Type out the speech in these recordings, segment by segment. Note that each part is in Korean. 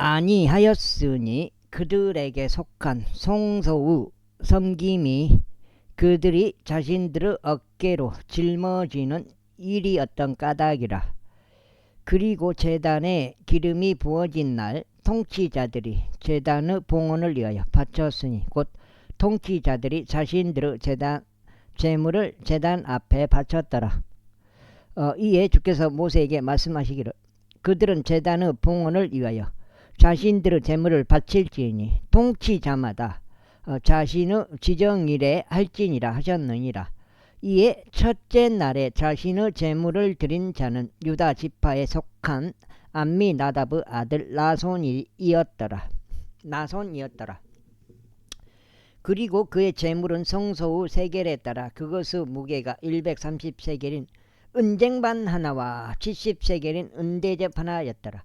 아니하였으니 그들에게 속한 송소의 섬김이 그들이 자신들의 어깨로 짊어지는 일이었던 까닭이라. 그리고 제단에 기름이 부어진 날 통치자들이 제단의 봉헌을 위하여 바쳤으니 곧 통치자들이 자신들의 제물을 제단 앞에 바쳤더라. 이에 주께서 모세에게 말씀하시기를 그들은 제단의 봉헌을 위하여 자신들의 제물을 바칠지니 통치자마다 자신의 지정일에 할지니라 하셨느니라. 이에 첫째 날에 자신의 제물을 드린 자는 유다 지파에 속한 암미나답의 아들 나손이었더라. 그리고 그의 제물은 성소의 세겔에 따라 그것의 무게가 130세겔인 은쟁반 하나와 70세겔인 은대접 하나였더라.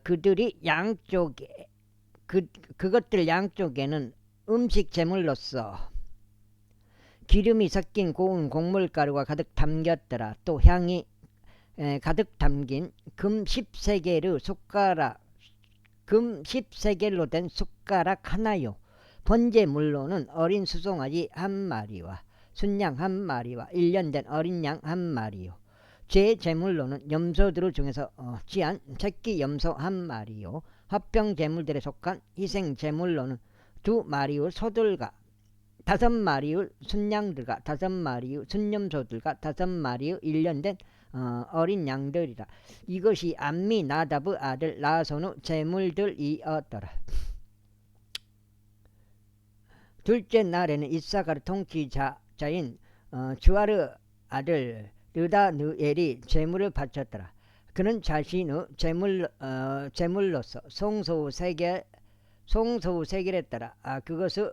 그들이 양쪽에 그것들 양쪽에는 음식 제물로서 기름이 섞인 고운 곡물가루가 가득 담겼더라. 또 향이 가득 담긴 금 10세겔로 된 숟가락 하나요. 번제물로는 어린 수송아지 한 마리와 순양 한 마리와 1년 된 어린 양 한 마리요. 제 제물로는 염소들 중에서 찌한 새끼 염소 한 마리요. 화평 제물들에 속한 희생 제물로는 2마리의 소들과 5마리의 순양들과 5마리의 순염소들과 5마리의 1년 된 어린 양들이라. 이것이 암미나답의 아들 나손의 제물들이었더라. 둘째 날에는 이사가르 통치자인 주아르 아들 르다느엘이 제물을 바쳤더라. 그는 자신의 제물로서 송소의 세겔에 따라 그것의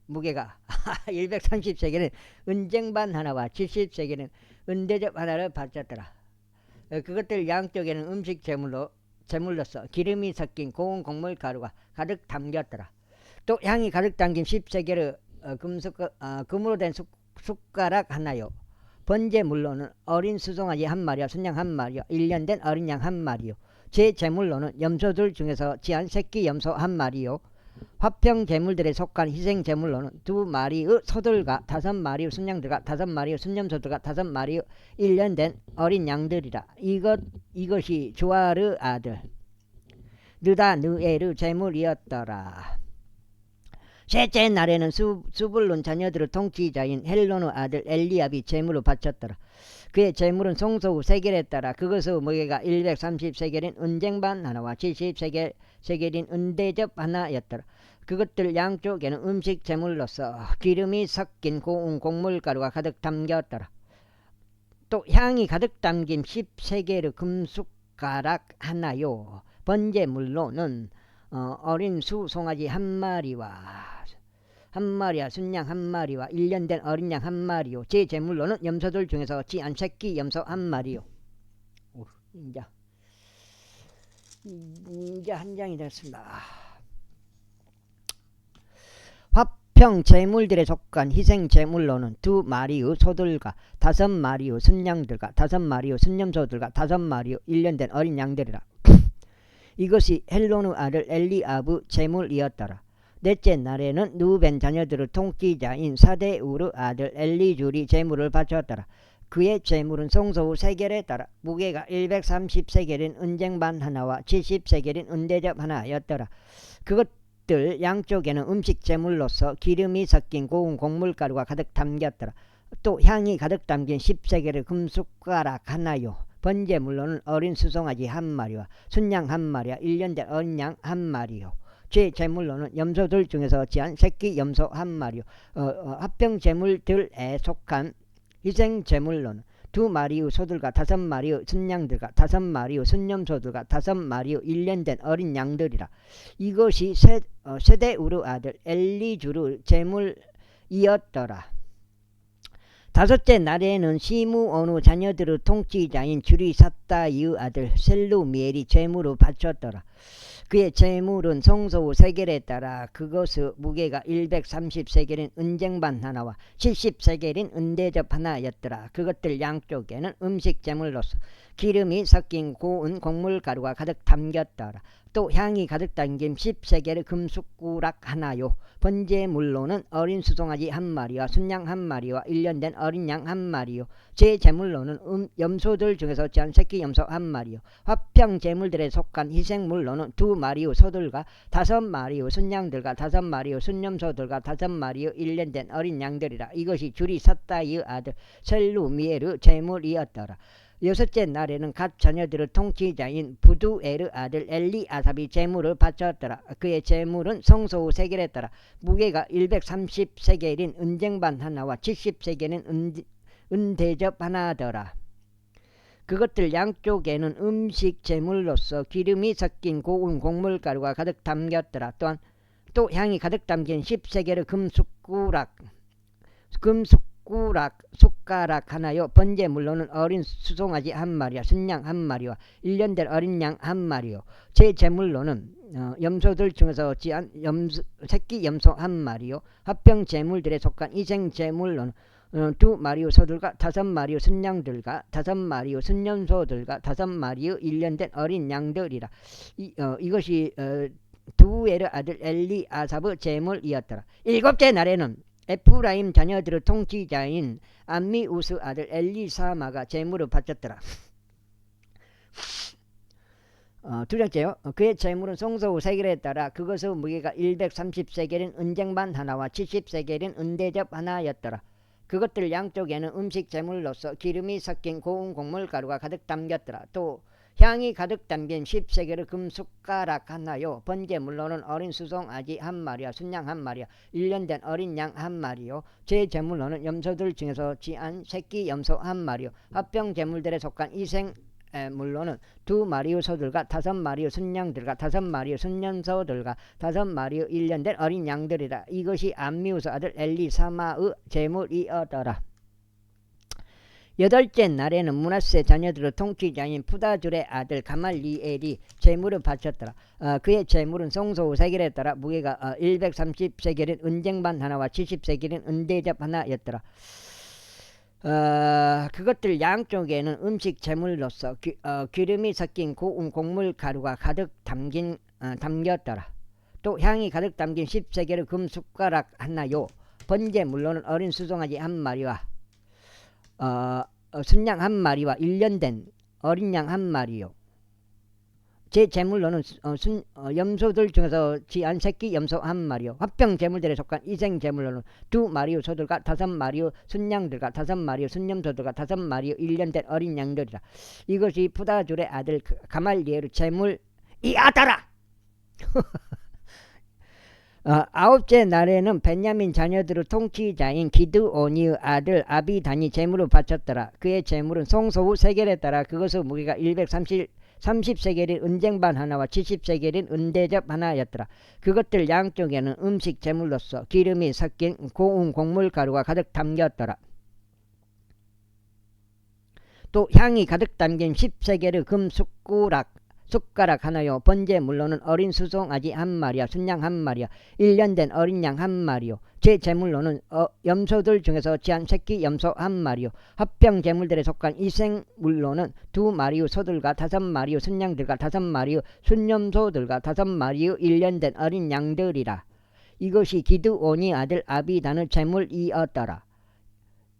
무게가 130세겔은 은쟁반 하나와 70세겔은 은대접 하나를 바쳤더라. 그것들 양쪽에는 음식 제물로서 기름이 섞인 고운 곡물 가루가 가득 담겼더라. 또 향이 가득 담긴 10세겔의 금으로 된 숟가락 하나요. 번제물로는 어린 수송아지 한 마리와 순양 한 마리와 1년 된 어린 양 한 마리요. 제 제물로는 염소들 중에서 찌한 새끼 염소 한 마리요. 화평 제물들에 속한 희생 제물로는 2마리의 소들과 5마리의 순양들과 5마리의 순염소들과 5마리의 1년 된 어린 양들이라. 이것이 조아르 아들 르다느엘의 제물이었더라. 셋째 날에는 수불론 자녀들의 통치자인 헬론의 아들 엘리압이 제물을 바쳤더라. 그의 제물은 송소의 세겔에 따라 그것의 무게가 130세겔인 은쟁반 하나와 70세겔인 은대접 하나였더라. 그것들 양쪽에는 음식 제물로서 기름이 섞인 고운 곡물가루가 가득 담겼더라. 또 향이 가득 담긴 10세겔의 금숟가락 하나요. 번제물로는 어린 수송아지 한 마리와 순양 한 마리와 1년 된 어린 양 한 마리요. 제 제물로는 염소들 중에서 찌한 새끼 염소 한 마리요. 이제 한 장이 됐습니다. 화평 제물들에 속한 희생 제물로는 2마리의 소들과 5마리의 순양들과 5마리의 순염소들과 5마리의 1년 된 어린 양들이라. 이것이 헬론의 아들 엘리압의 제물이었더라. 넷째 날에는 누벤 자녀들의 통치자인 사데울의 아들 엘리줄이 제물을 바쳤더라. 그의 제물은 송소의 세겔에 따라 무게가 130세겔인 은쟁반 하나와 70세겔인 은대접 하나였더라. 그것들 양쪽에는 음식 제물로서 기름이 섞인 고운 곡물가루가 가득 담겼더라. 또 향이 가득 담긴 10세겔의 금숟가락 하나요. 번제물로는 어린 수송아지 한 마리와 순양 한 마리와 1년 된 어린 양 한 마리요. 제 제물로는 염소들 중에서 찌한 새끼 염소 한 마리요. 합병 제물들에 속한 희생 제물로는 2마리의 소들과 5마리의 순양들과 5마리의 순염소들과 5마리의 1년 된 어린 양들이라. 이것이 세데우르 아들 엘리주르 제물이었더라. 다섯째 날에는 시므온의 자녀들의 통치자인 주리사다이의 아들 셀루미엘이 제물을 바쳤더라. 그의 제물은 성소의 세겔에 따라 그것의 무게가 130세겔인 은쟁반 하나와 70세겔인 은대접 하나였더라. 그것들 양쪽에는 음식 제물로서 기름이 섞인 고운 곡물가루가 가득 담겼더라. 또 향이 가득 담긴 10세겔의 금숟가락 하나요. 번제물로는 어린 수송아지 한 마리와 순양 한 마리와 1년 된 어린 양 한 마리요. 제 제물로는 염소들 중에서 짠 새끼 염소 한 마리요. 화평 제물들에 속한 희생물로는 2마리요 소들과 5마리요 순양들과 5마리요 순염소들과 5마리요 1년 된 어린 양들이라. 이것이 줄이 삿다이의 아들 셀루미엘의 제물이었더라. 여섯째 날에는 갓 자녀들의 통치자인 부두엘의 아들 엘리아삽이 제물을 바쳤더라. 그의 제물은 성소 세겔에 따라 무게가 130세겔인 은쟁반 하나와 70세겔인 은대접 하나더라. 그것들 양쪽에는 음식 제물로서 기름이 섞인 고운 곡물가루가 가득 담겼더라. 또한 또 향이 가득 담긴 10세겔의 숟가락 하나요. 번제물로는 어린 수송아지 한 마리와 순양 한 마리와 1년 된 어린 양 한 마리요. 제 제물로는 염소들 중에서 어찌한 새끼 염소 한 마리요. 합병 제물들에 속한 이생 제물로는 2마리요 소들과 5마리요 순양들과 5마리요 순염소들과 5마리요 1년 된 어린 양들이라. 이것이 두엘의 아들 엘리아삽의 제물이었더라. 일곱째 날에는 에프라임 자녀들의 통치자인 암미우스 아들 엘리사마가 제물을 바쳤더라. 두 번째요. 그의 제물은 송소 세겔에 따라 그것의 무게가 130세겔인 은쟁반 하나와 70세겔인 은대접 하나였더라. 그것들 양쪽에는 음식 제물로서 기름이 섞인 고운 곡물가루가 가득 담겼더라. 또 향이 가득 담긴 10세겔의 금숟가락 하나요. 번제물로는 어린 수송아지 한 마리와 순양 한 마리와 1년 된 어린 양 한 마리요. 제 제물로는 염소들 중에서 지안 새끼 염소 한 마리요. 합병 제물들에 속한 이생 물로는 2마리의 소들과 5마리의 순양들과 5마리의 순염소들과 5마리의 1년 된 어린 양들이라. 이것이 암미우스 아들 엘리사마의 제물이었더라. 여덟째 날에는 므낫세 자녀들의 통치자인 푸다줄의 아들 가말리엘이 제물을 바쳤더라. 그의 제물은 송소 세겔에 따라 무게가 130세겔인 은쟁반 하나와 70세겔인 은대접 하나였더라. 그것들 양쪽에는 음식 제물로서 기름이 섞인 고운 곡물 가루가 가득 담겼더라. 또 향이 가득 담긴 10세겔의 금숟가락 하나요. 번제물로는 어린 수송아지 한 마리와 순양 한 마리와 1년 된 어린 양 한 마리요. 제 제물로는 염소들 중에서 지안 새끼 염소 한 마리요. 합병 제물들에 속한 이생 제물로는 2마리요 소들과 5마리요 순양들과 5마리요 순염소들과 5마리요 1년 된 어린 양들이라. 이것이 푸다줄의 아들 가말리엘의 제물이었더라. 아홉째 날에는 베냐민 자녀들의 통치자인 기드온이의 아들 아비단이 제물을 바쳤더라. 그의 제물은 송소 세겔에 따라 그것의 무게가 30세겔인 은쟁반 하나와 70세겔인 은대접 하나였더라. 그것들 양쪽에는 음식 제물로서 기름이 섞인 고운 곡물가루가 가득 담겼더라. 또 향이 가득 담긴 10세겔의 숟가락 하나요. 번제물로는 어린 수송아지 한 마리와 순양 한 마리와 1년 된 어린 양 한 마리요. 제 제물로는 염소들 중에서 지한 새끼 염소 한 마리요. 합병 제물들에 속한 이생물로는 2마리요 소들과 5마리요 순양들과 5마리요 순염소들과 5마리요 1년 된 어린 양들이라. 이것이 기드온이 아들 아비단의 제물이었더라.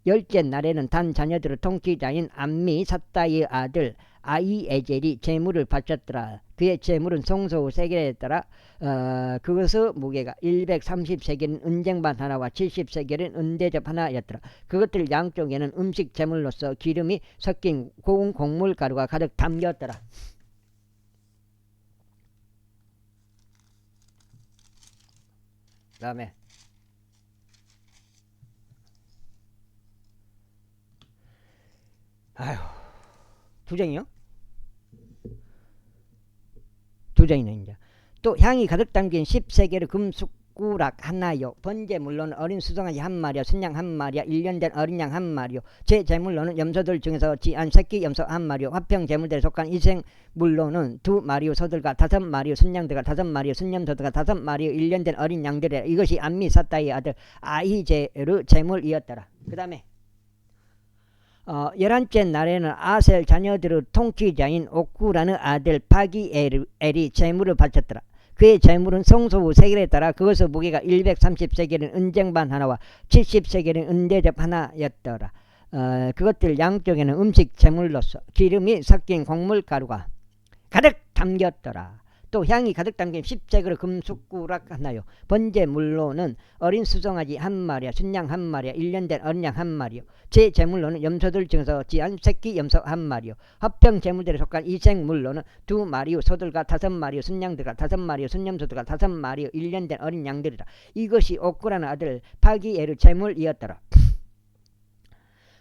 열째 날에는 단 자녀들의 통치자인 암미 삿다이의 아들 아이에젤이 제물을 바쳤더라. 그의 제물은 송소 세겔에 따라 그것의 무게가 130세겔인 은쟁반 하나와 70세겔인 은대접 하나였더라. 그것들 양쪽에는 음식 제물로서 기름이 섞인 고운 곡물가루가 가득 담겼더라. 그 다음에 두 장이요? 두 장이네. 이제 또 향이 가득 담긴 10세겔의 금숟가락 하나요. 번제물로는 어린 수송아지 한 마리와 순양 한 마리와 1년 된 어린 양 한 마리요. 제 제물로는 염소들 중에서 지안 새끼 염소 한 마리요. 화평 제물들에 속한 이생물로는 2마리요 소들과 5마리요 순양들과 5마리요 순염소들과 5마리요 1년 된 어린 양들이라. 이것이 암미 삿다이의 아들 아히제의 제물이었더라. 그 다음에 열한째 날에는 아셀 자녀들의 통치자인 옥구라는 아들 바기엘이 제물을 바쳤더라. 그의 제물은 성소의 세겔에 따라 그것의 무게가 130세겔인 은쟁반 하나와 70세겔인 은대접 하나였더라. 그것들 양쪽에는 음식 제물로서 기름이 섞인 곡물가루가 가득 담겼더라. 또 향이 가득 담긴 10세겔의 금숟가락 하나요. 번제물로는 어린 수송아지 한 마리와 순양 한 마리와 1년 된 어린 양 한 마리요. 제 제물로는 염소들 중에서 지한 새끼 염소 한 마리요. 합평 제물들에 속한 이생물로는 2마리요 소들과 5마리요 순양들과 5마리요 순염소들과 5마리요 1년 된 어린 양들이라. 이것이 옥구라는 아들 파기엘의 제물이었더라.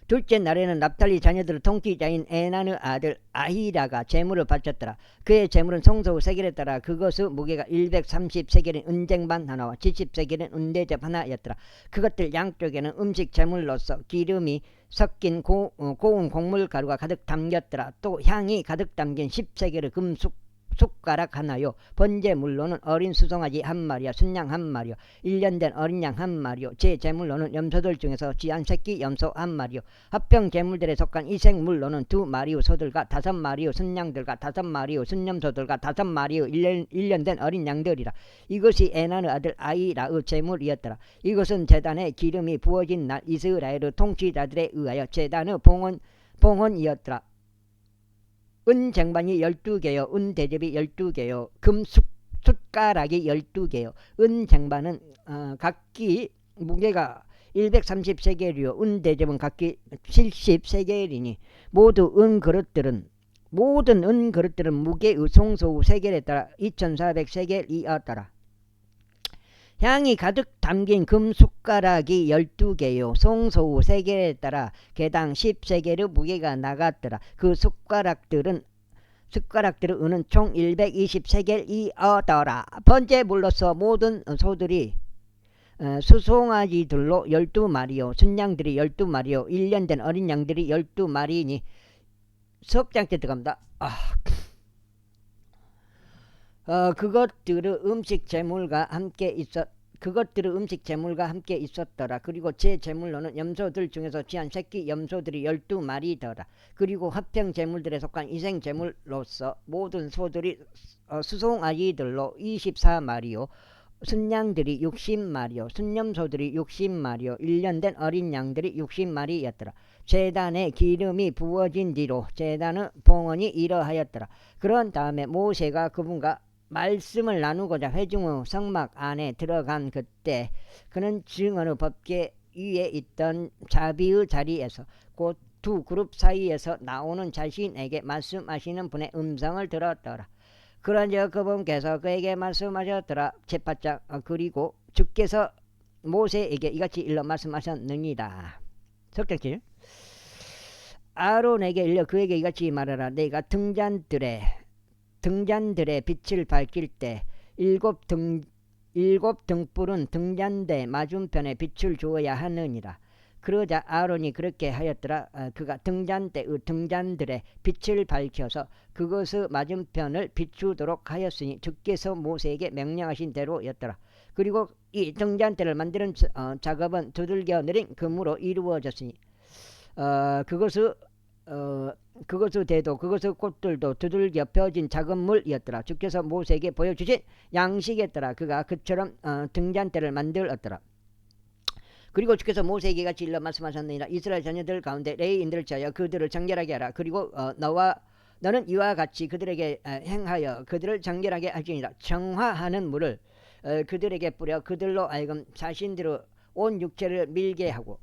둘째 날에는 납달리 자녀들의 통치자인 에난의 아들 아히라가 제물을 바쳤더라. 그의 제물은 성소의 세겔에 따라 그것의 무게가 130세겔인 은쟁반 하나와 70세겔인 은대접 하나였더라. 그것들 양쪽에는 음식 제물로서 기름이 섞인 고운 곡물가루가 가득 담겼더라. 또 향이 가득 담긴 10세겔의 숟가락 하나요. 번제물로는 어린 수송아지 한 마리와 순양 한 마리요. 1년 된 어린 양 한 마리요. 제 제물로는 염소들 중에서 지한 새끼 염소 한 마리요. 합평 제물들에 속한 이생물로는 2마리요 소들과 5마리요 순양들과 5마리요 순염소들과 5마리요 1년 된 어린 양들이라. 이것이 에난의 아들 아이라의 제물이었더라. 이것은 제단에 기름이 부어진 날 이스라엘의 통치자들에 의하여 제단의 봉헌이었더라. 은 쟁반이 12개요. 은 대접이 12개요. 금 숟가락이 12개요. 은 쟁반은 각기 무게가 130세겔이요. 은 대접은 각기 70세겔이니 모든 은 그릇들은 무게의 성소 세겔에 따라 2400세겔이었더라. 향이 가득 담긴 금숟가락이 12개요. 성소 세겔에 따라 개당 10세겔의 무게가 나갔더라. 그 숟가락들은 은은 총 120세겔이었더라. 번제물로서 모든 소들이 수송아지들로 12마리요. 순양들이 12마리요. 1년 된 어린 양들이 12마리니 석장째 들어갑니다. 그것들의 음식 제물과 함께 있었더라. 그리고 제 제물로는 염소들 중에서 지한 새끼 염소들이 12마리더라. 그리고 합평 제물들에 속한 이생 제물로서 모든 소들이 수송아지들로 24마리요. 순양들이 60마리요. 순염소들이 60마리요. 1년 된 어린 양들이 60마리였더라. 제단에 기름이 부어진 뒤로 제단의 봉헌이 이러하였더라. 그런 다음에 모세가 그분과 말씀을 나누고자 회중의 성막 안에 들어간 그때 그는 증언의 법궤 위에 있던 자비의 자리에서 곧 두 그룹 사이에서 나오는 자신에게 말씀하시는 분의 음성을 들었더라. 그런즉 그분께서 그에게 말씀하셨더라. 제팔장 그리고 주께서 모세에게 이같이 일러 말씀하셨느니라. 석장칠 아론에게 일러 그에게 이같이 말하라. 내가 등잔들의 빛을 밝힐 때 일곱 등불은 등잔대 맞은편에 빛을 주어야 하느니라. 그러자 아론이 그렇게 하였더라. 그가 등잔들의 빛을 밝혀서 그것의 맞은편을 비추도록 하였으니 주께서 모세에게 명령하신 대로였더라. 그리고 이 등잔대를 만드는 작업은 두들겨 내린 금으로 이루어졌으니 그것의 대도 그것의 꽃들도 두들겨 펴진 작은 물이었더라. 주께서 모세에게 보여주신 양식이었더라. 그가 그처럼 등잔대를 만들었더라. 그리고 주께서 모세에게 같이 일러 말씀하셨느니라. 이스라엘 자녀들 가운데 레위인들을 지하여 그들을 정결하게 하라. 그리고 너는 이와 같이 그들에게 행하여 그들을 정결하게 할지니라. 정화하는 물을 그들에게 뿌려 그들로 하여금 자신들의 온 육체를 밀게 하고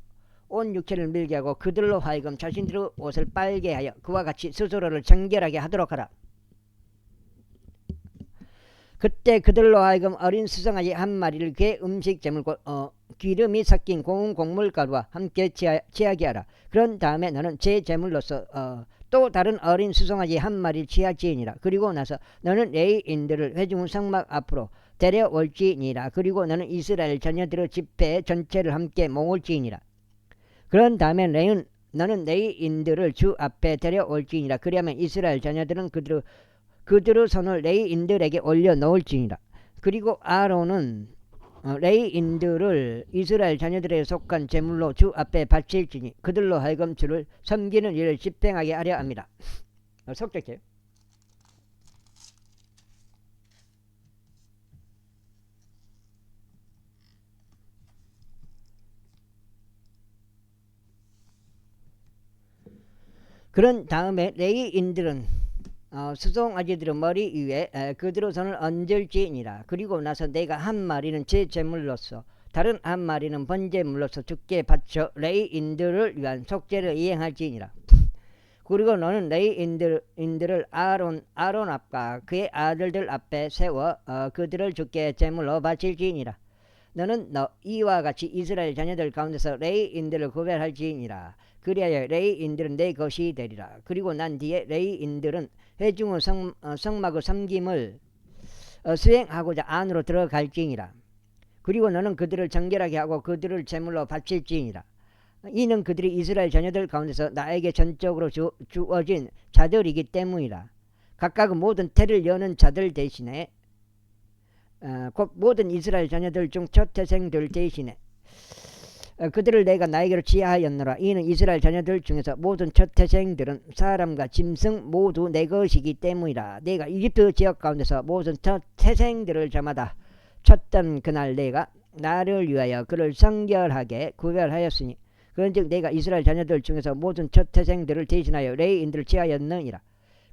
그들로 하여금 자신들의 옷을 빨게 하여 그와 같이 스스로를 정결하게 하도록 하라. 그때 그들로 하여금 어린 수송아지 한 마리를 그의 음식 제물 기름이 섞인 고운 곡물가루와 함께 취하게 하라. 그런 다음에 너는 제 제물로서 또 다른 어린 수송아지 한 마리를 취할지니라. 그리고 나서 너는 레위인들을 회중 성막 앞으로 데려올지니라. 그리고 너는 이스라엘 자녀들의 집회 전체를 함께 모을지니라. 그런 다음에 너는 레위인들을 주 앞에 데려올지니라. 그리하면 이스라엘 자녀들은 그들의 손을 레위인들에게 올려놓을지니라. 그리고 아론은 레위인들을 이스라엘 자녀들에 속한 제물로 주 앞에 바칠지니 그들로 하여금 주를 섬기는 일을 집행하게 하려 합니다. 속적해요. 그런 다음에 레위인들은 수송아지들의 머리 위에 그들의 손을 얹을지니라. 그리고 나서 내가 한 마리는 제 제물로서 다른 한 마리는 번제물로서 주께 바쳐 레위인들을 위한 속죄를 이행할지니라. 그리고 너는 레위인들을 아론 앞과 그의 아들들 앞에 세워 그들을 주께 제물로 바칠지니라. 너는 이와 같이 이스라엘 자녀들 가운데서 레위인들을 구별할지니라. 그리하여 레위인들은 내 것이 되리라. 그리고 난 뒤에 레위인들은 회중의 성막의 섬김을 수행하고자 안으로 들어갈지니라. 그리고 너는 그들을 정결하게 하고 그들을 제물로 바칠지니라. 이는 그들이 이스라엘 자녀들 가운데서 나에게 전적으로 주어진 자들이기 때문이라. 각각 모든 태를 여는 자들 대신에 곧 모든 이스라엘 자녀들 중 첫 태생들 대신에 그들을 내가 나에게로 지하였노라. 이는 이스라엘 자녀들 중에서 모든 첫 태생들은 사람과 짐승 모두 내 것이기 때문이라. 내가 이집트 지역 가운데서 모든 첫 태생들을 저마다 쳤던 그날 내가 나를 위하여 그를 성결하게 구별하였으니 그런즉 내가 이스라엘 자녀들 중에서 모든 첫 태생들을 대신하여 레위인들을 지하였느니라.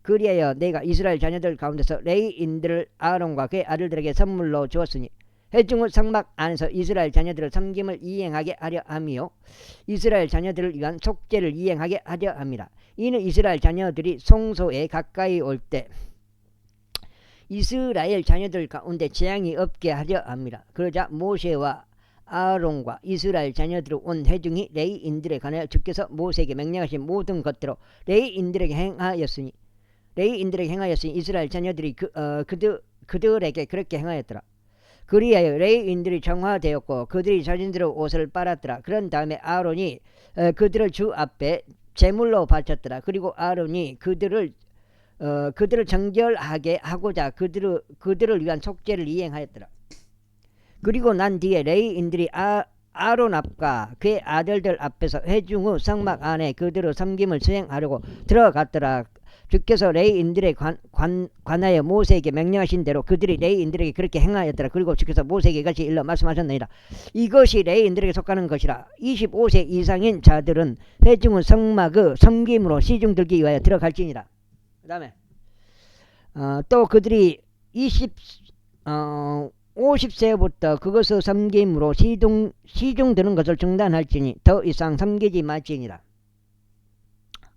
그리하여 내가 이스라엘 자녀들 가운데서 레위인들을 아론과 그의 아들들에게 선물로 주었으니 회중의 성막 안에서 이스라엘 자녀들의 섬김을 이행하게 하려 함이요 이스라엘 자녀들을 위한 속죄를 이행하게 하려 함이라. 이는 이스라엘 자녀들이 성소에 가까이 올 때 이스라엘 자녀들 가운데 재앙이 없게 하려 함이라. 그러자 모세와 아론과 이스라엘 자녀들의 온 회중이 레위인들에 관하여 주께서 모세에게 명령하신 모든 것대로 레위인들에게 행하였으니 이스라엘 자녀들이 그들에게 그렇게 행하였더라. 그리하여 레위인들이 정화되었고 그들이 자신들의 옷을 빨았더라. 그런 다음에 아론이 그들을 주 앞에 제물로 바쳤더라. 그리고 아론이 그들을 정결하게 하고자 그들을 위한 속죄를 이행하였더라. 그리고 난 뒤에 레위인들이 아론 앞과 그의 아들들 앞에서 회중의 성막 안에 그들의 섬김을 수행하려고 들어갔더라. 주께서 레위인들에 관하여 모세에게 명령하신 대로 그들이 레위인들에게 그렇게 행하였더라. 그리고 주께서 모세에게 이같이 일러 말씀하셨느니라. 이것이 레위인들에게 속하는 것이라. 25세 이상인 자들은 회중의 성막의 섬김으로 시중 들기 위하여 들어갈지니라. 그 다음에 또 그들이 50세부터 그것의 섬김으로 시중 드는 것을 중단할지니 더 이상 섬기지 말지니라.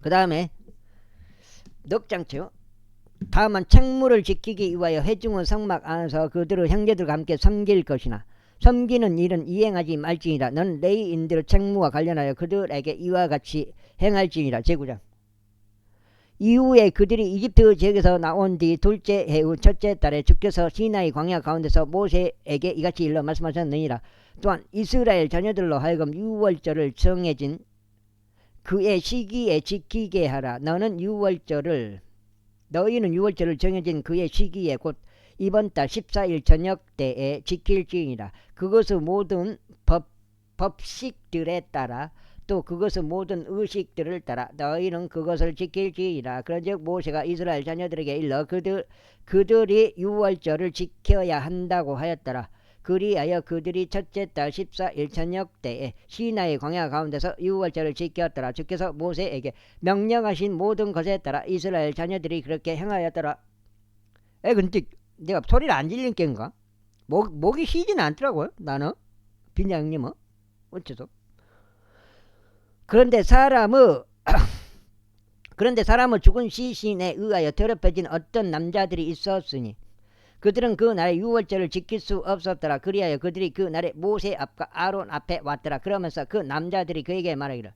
그 다음에 넉장치요. 다만 책무를 지키기 위하여 회중의 성막 안에서 그들의 형제들과 함께 섬길 것이나 섬기는 일은 이행하지 말지니라. 넌 레위인들의 책무와 관련하여 그들에게 이와 같이 행할지니라. 제9장. 이후에 그들이 이집트 지역에서 나온 뒤 둘째 해의 첫째 달에 주께서 시나이 광야 가운데서 모세에게 이같이 일러 말씀하셨느니라. 또한 이스라엘 자녀들로 하여금 유월절을 정해진 그의 시기에 지키게 하라. 너희는 유월절을 정해진 그의 시기에 곧 이번 달 14일 저녁 때에 지킬지니라. 그것의 모든 법식들에 따라 또 그것의 모든 의식들을 따라 너희는 그것을 지킬지니라. 그런즉 모세가 이스라엘 자녀들에게 일러 그들이 유월절을 지켜야 한다고 하였더라. 그리하여 그들이 첫째 달 14일 저녁 때에 시나이 광야 가운데서 유월절을 지켰더라. 주께서 모세에게 명령하신 모든 것에 따라 이스라엘 자녀들이 그렇게 행하였더라. 근데 내가 소리를 안 질린 겐가? 목이 쉬지는 않더라고요. 나는 빈장님은 어째서? 그런데 사람의 죽은 시신에 의하여 더럽혀진 어떤 남자들이 있었으니 그들은 그 날에 유월절을 지킬 수 없었더라. 그리하여 그들이 그 날에 모세 앞과 아론 앞에 왔더라. 그러면서 그 남자들이 그에게 말하기를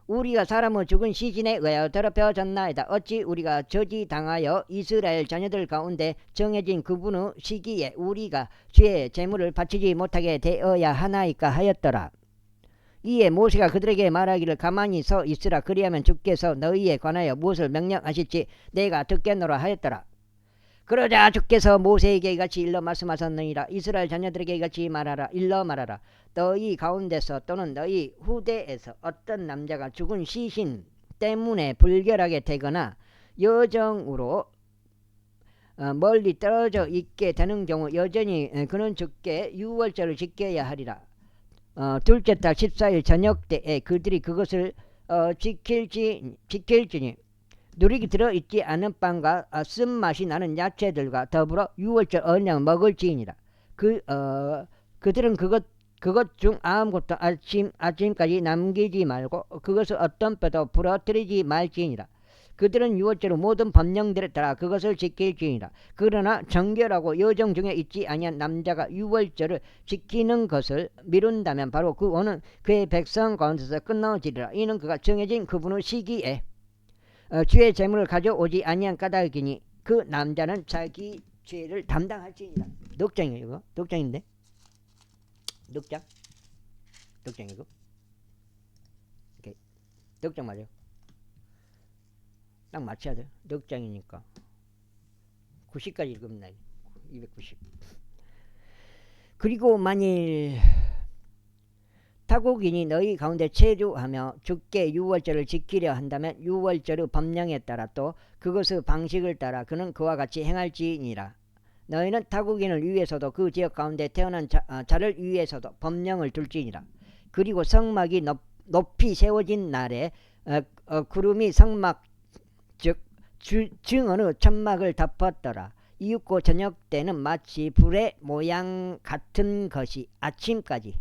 우리가 사람의 죽은 시신에 의하여 더럽혀졌나이다. 어찌 우리가 저지당하여 이스라엘 자녀들 가운데 정해진 그분의 시기에 우리가 죄의 제물을 바치지 못하게 되어야 하나이까 하였더라. 이에 모세가 그들에게 말하기를 가만히 서 있으라. 그리하면 주께서 너희에 관하여 무엇을 명령하실지 내가 듣겠노라 하였더라. 그러자 주께서 모세에게 이같이 일러 말씀하셨느니라. 이스라엘 자녀들에게 이같이 말하라. 일러 말하라. 너희 가운데서 또는 너희 후대에서 어떤 남자가 죽은 시신 때문에 불결하게 되거나 여정으로 멀리 떨어져 있게 되는 경우 여전히 그는 주께 유월절을 지켜야 하리라. 둘째 달 14일 저녁 때에 그들이 그것을 지킬지니 누룩이 들어있지 않은 빵과 쓴맛이 나는 야채들과 더불어 유월절 언약을 먹을지니라. 그들은 그것 중 아무것도 아침까지 남기지 말고 그것을 어떤 뼈도 부러뜨리지 말지니라. 그들은 유월절의 모든 법령들에 따라 그것을 지킬지니라. 그러나 정결하고 여정 중에 있지 아니한 남자가 유월절을 지키는 것을 미룬다면 바로 그 원은 그의 백성 가운데서 끊어지리라. 이는 그가 정해진 그분의 시기에 주의 재물을 가져오지 아니한 까닭이니 그 남자는 자기 죄를 담당할지니라. 넉장이에요 이거? 넉장인데? 넉장이고? 오케이. 넉장 맞아요. 딱 맞춰야 돼요. 넉장이니까 90까지 읽으면 290. 그리고 만일 타국인이 너희 가운데 체류하며 주께 유월절을 지키려 한다면 유월절의 법령에 따라 또 그것의 방식을 따라 그는 그와 같이 행할지니라. 너희는 타국인을 위해서도 그 지역 가운데 태어난 자를 위해서도 법령을 둘지니라. 그리고 성막이 높이 세워진 날에 구름이 성막 즉 증언의 천막을 덮었더라. 이윽고 저녁 때는 마치 불의 모양 같은 것이 아침까지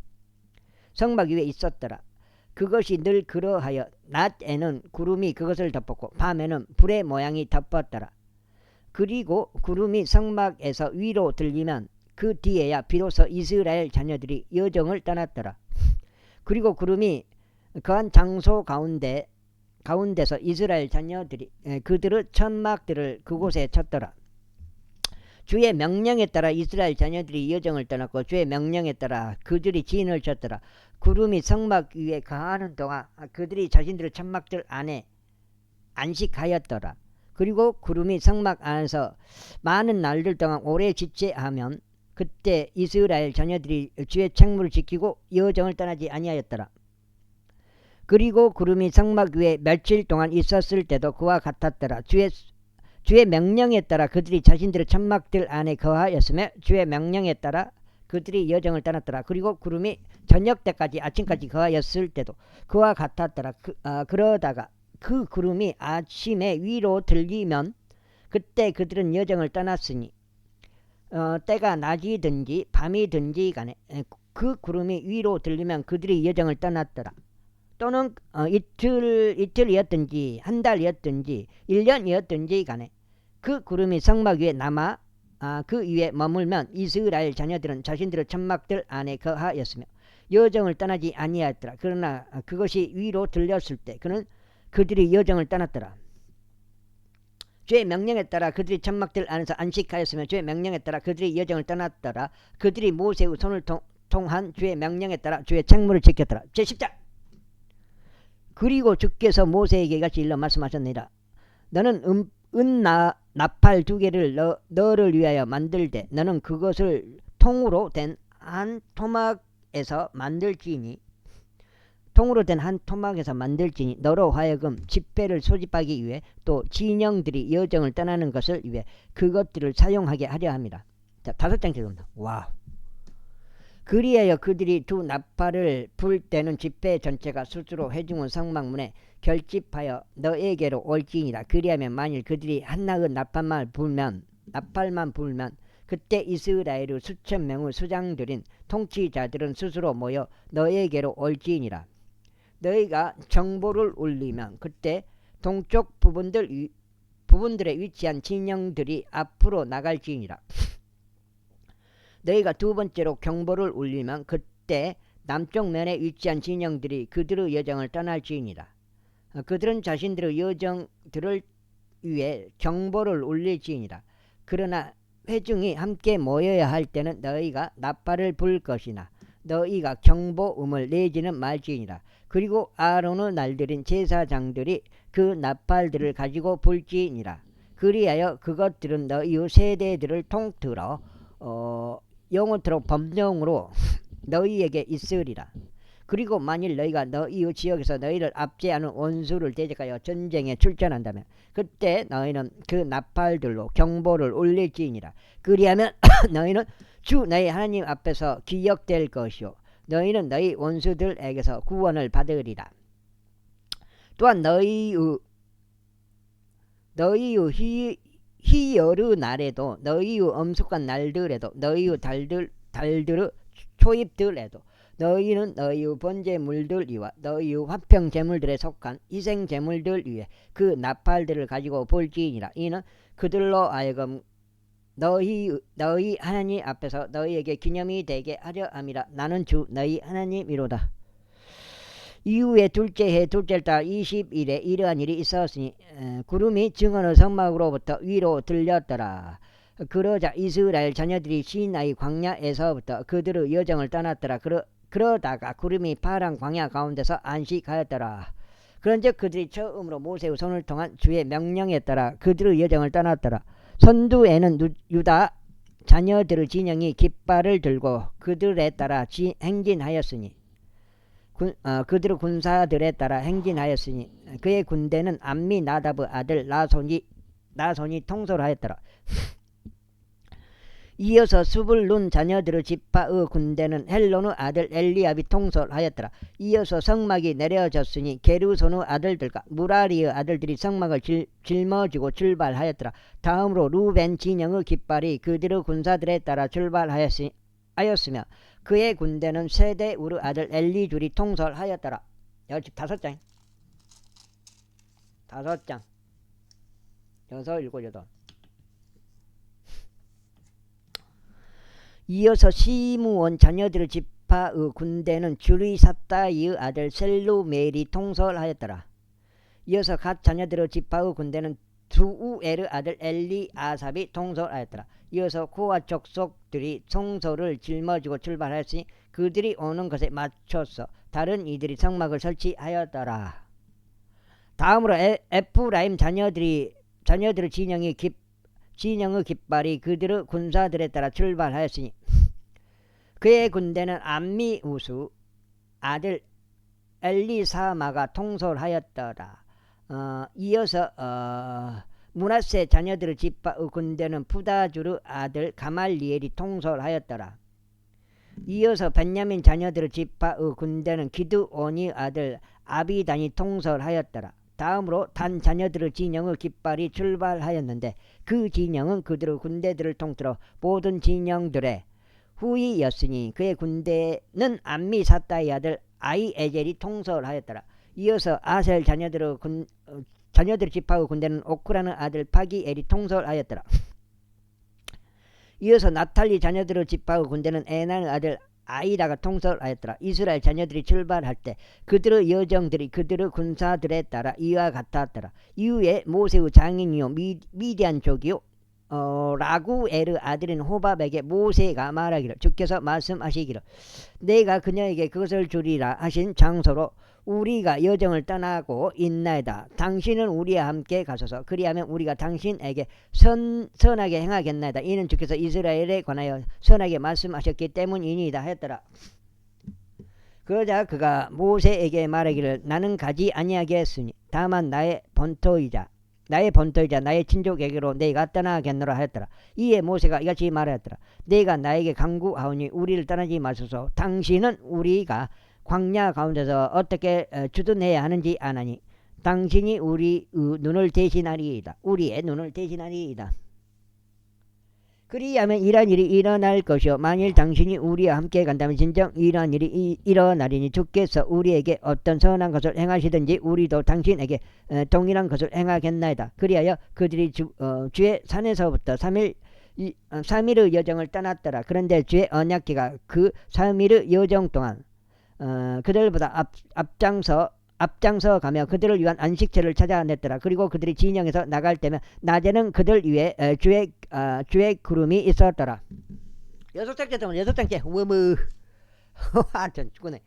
성막 위에 있었더라. 그것이 늘 그러하여 낮에는 구름이 그것을 덮었고 밤에는 불의 모양이 덮었더라. 그리고 구름이 성막에서 위로 들리면 그 뒤에야 비로소 이스라엘 자녀들이 여정을 떠났더라. 그리고 구름이 거한 장소 가운데서 이스라엘 자녀들이 그들의 천막들을 그곳에 쳤더라. 주의 명령에 따라 이스라엘 자녀들이 여정을 떠났고 주의 명령에 따라 그들이 진을 쳤더라. 구름이 성막 위에 거하는 동안 그들이 자신들의 천막들 안에 안식하였더라. 그리고 구름이 성막 안에서 많은 날들 동안 오래 지체하면 그때 이스라엘 자녀들이 주의 책무를 지키고 여정을 떠나지 아니하였더라. 그리고 구름이 성막 위에 며칠 동안 있었을 때도 그와 같았더라. 주의 명령에 따라 그들이 자신들의 천막들 안에 거하였으며 주의 명령에 따라 그들이 여정을 떠났더라. 그리고 구름이 저녁 때까지 아침까지 거하였을 때도 그와 같았더라. 그러다가 그 구름이 아침에 위로 들리면 그때 그들은 여정을 떠났으니 때가 낮이든지 밤이든지 간에 그 구름이 위로 들리면 그들이 여정을 떠났더라. 또는 이틀이었든지 한 달이었든지 1년이었든지 간에 그 구름이 성막 위에 남아 그 위에 머물면 이스라엘 자녀들은 자신들의 천막들 안에 거하였으며 여정을 떠나지 아니하였더라. 그러나 그것이 위로 들렸을 때 그들이 여정을 떠났더라. 주의 명령에 따라 그들이 천막들 안에서 안식하였으며 주의 명령에 따라 그들이 여정을 떠났더라. 그들이 모세의 손을 통한 주의 명령에 따라 주의 책무를 지켰더라. 제10장. 그리고 주께서 모세에게 이같이 일러 말씀하셨느니라. 너는 나팔 2개를 너를 위하여 만들되 너는 그것을 통으로 된 한 토막에서 만들지니 너로 하여금 집회를 소집하기 위해 또 진영들이 여정을 떠나는 것을 위해 그것들을 사용하게 하려 합니다. 자, 5장 읽습니다. 와우. 그리하여 그들이 두 나팔을 불 때는 집회 전체가 스스로 회중의 성막문에 결집하여 너에게로 올지니라. 그리하면 만일 그들이 한나의 나팔만 불면 그때 이스라엘의 수천 명의 수장들인 통치자들은 스스로 모여 너에게로 올지니라. 너희가 정보를 울리면 그때 동쪽 부분들에 위치한 진영들이 앞으로 나갈지니라. 너희가 두 번째로 경보를 울리면 그때 남쪽 면에 위치한 진영들이 그들의 여정을 떠날지니라. 그들은 자신들의 여정들을 위해 경보를 울릴지니라. 그러나 회중이 함께 모여야 할 때는 너희가 나팔을 불 것이나 너희가 경보음을 내지는 말지니라. 그리고 아론의 날들인 제사장들이 그 나팔들을 가지고 불지니라. 그리하여 그것들은 너희의 세대들을 통틀어 영원토록 법령으로 너희에게 있으리라. 그리고 만일 너희가 너희의 지역에서 너희를 압제하는 원수를 대적하여 전쟁에 출전한다면 그때 너희는 그 나팔들로 경보를 울릴지니라. 그리하면 너희는 주 너희 하나님 앞에서 기억될 것이요 너희는 너희 원수들에게서 구원을 받으리라. 또한 너희의 희여르 날에도 너희의 엄숙한 날들에도 너희의 달들의 초입들에도 너희는 너희의 번제물들 위와 너희의 화평 제물들에 속한 희생 제물들 위에 그 나팔들을 가지고 볼지니라. 이는 그들로 하여금 너희 하나님 앞에서 너희에게 기념이 되게 하려 함이라. 나는 주 너희 하나님이로다. 이후에 둘째 해 둘째 달 20일에 이러한 일이 있었으니 구름이 증언의 성막으로부터 위로 들렸더라. 그러자 이스라엘 자녀들이 시나이 광야에서부터 그들의 여정을 떠났더라. 그러다가 구름이 파란 광야 가운데서 안식하였더라. 그런즉 그들이 처음으로 모세의 손을 통한 주의 명령에 따라 그들의 여정을 떠났더라. 선두에는 유다 자녀들의 진영이 깃발을 들고 그들에 따라 행진하였으니 그들의 군사들에 따라 행진하였으니 그의 군대는 암미 나답의 아들 나손이 통솔하였더라. 이어서 스불룬 자녀들의 지파의 군대는 헬론의 아들 엘리압이 통솔하였더라. 이어서 성막이 내려졌으니 게르손의 아들들과 무라리의 아들들이 성막을 짊어지고 출발하였더라. 다음으로 루벤 진영의 깃발이 그들의 군사들에 따라 출발하였으며 그의 군대는 세대우르 아들 엘리줄이 통솔하였더라. 여기 5장 5장 6, 7, 8. 이어서 시므온 자녀들의 지파의 군대는 주리사다이의 아들 셀루멜이 통솔하였더라. 이어서 갓 자녀들의 지파의 군대는 두우엘의 아들 엘리아삽이 통솔하였더라. 이어서 고아 족속들이 성소를 짊어지고 출발하였으니 그들이 오는 것에 맞춰서 다른 이들이 성막을 설치하였더라. 다음으로 에프라임 자녀들의 진영의 깃발이 그들의 군사들에 따라 출발하였으니 그의 군대는 암미우스 아들 엘리사마가 통솔하였더라. 이어서 므낫세 자녀들의 지파의 군대는 부다주르 아들 가말리엘이 통솔하였더라. 이어서 벤야민 자녀들의 지파의 군대는 기드온이 아들 아비단이 통솔하였더라. 다음으로 단 자녀들의 진영의 깃발이 출발하였는데 그 진영은 그들의 군대들을 통틀어 모든 진영들의 후이였으니 그의 군대는 암미사다의 아들 아이에젤이 통솔하였더라. 이어서 아셀 자녀들의 지파의 군대는 오크라는 아들 파기엘이 통솔하였더라. 이어서 나탈리 자녀들의 지파의 군대는 에나의 아들 아이라가 통솔하였더라. 이스라엘 자녀들이 출발할 때 그들의 여정들이 그들의 군사들에 따라 이와 같았더라. 이후에 모세의 장인이요 미디안 족이요 라구엘의 아들인 호밥에게 모세가 말하기를 주께서 말씀하시기를 내가 그녀에게 그것을 주리라 하신 장소로 우리가 여정을 떠나고 있나이다. 당신은 우리와 함께 가소서. 그리하면 우리가 당신에게 선하게 행하겠나이다. 이는 주께서 이스라엘에 관하여 선하게 말씀하셨기 때문이니이다 하였더라. 그러자 그가 모세에게 말하기를 나는 가지 아니하겠으니 다만 나의 본토이자 나의 친족에게로 내가 떠나겠노라 하였더라. 이에 모세가 이같이 말하였더라. 내가 나에게 간구하오니 우리를 떠나지 마소서. 당신은 우리가 광야 가운데서 어떻게 주둔해야 하는지 아나니 당신이 우리의 눈을 대신하리이다. 우리의 눈을 대신하리이다. 그리하면 이러한 일이 일어날 것이요 만일 당신이 우리와 함께 간다면 진정 이러한 일이 일어나리니 주께서 우리에게 어떤 선한 것을 행하시든지 우리도 당신에게 동일한 것을 행하겠나이다. 그리하여 그들이 주의 산에서부터 3일의 여정을 떠났더라. 그런데 주의 언약궤가 그 3일의 여정 동안 그들보다 앞장서 가며 그들을 위한 안식처를 찾아냈더라. 그리고 그들이 진영에서 나갈 때면 낮에는 그들 위에 주의 구름이 있었더라. 6장째 되면 6장째 워무 하여튼 죽네.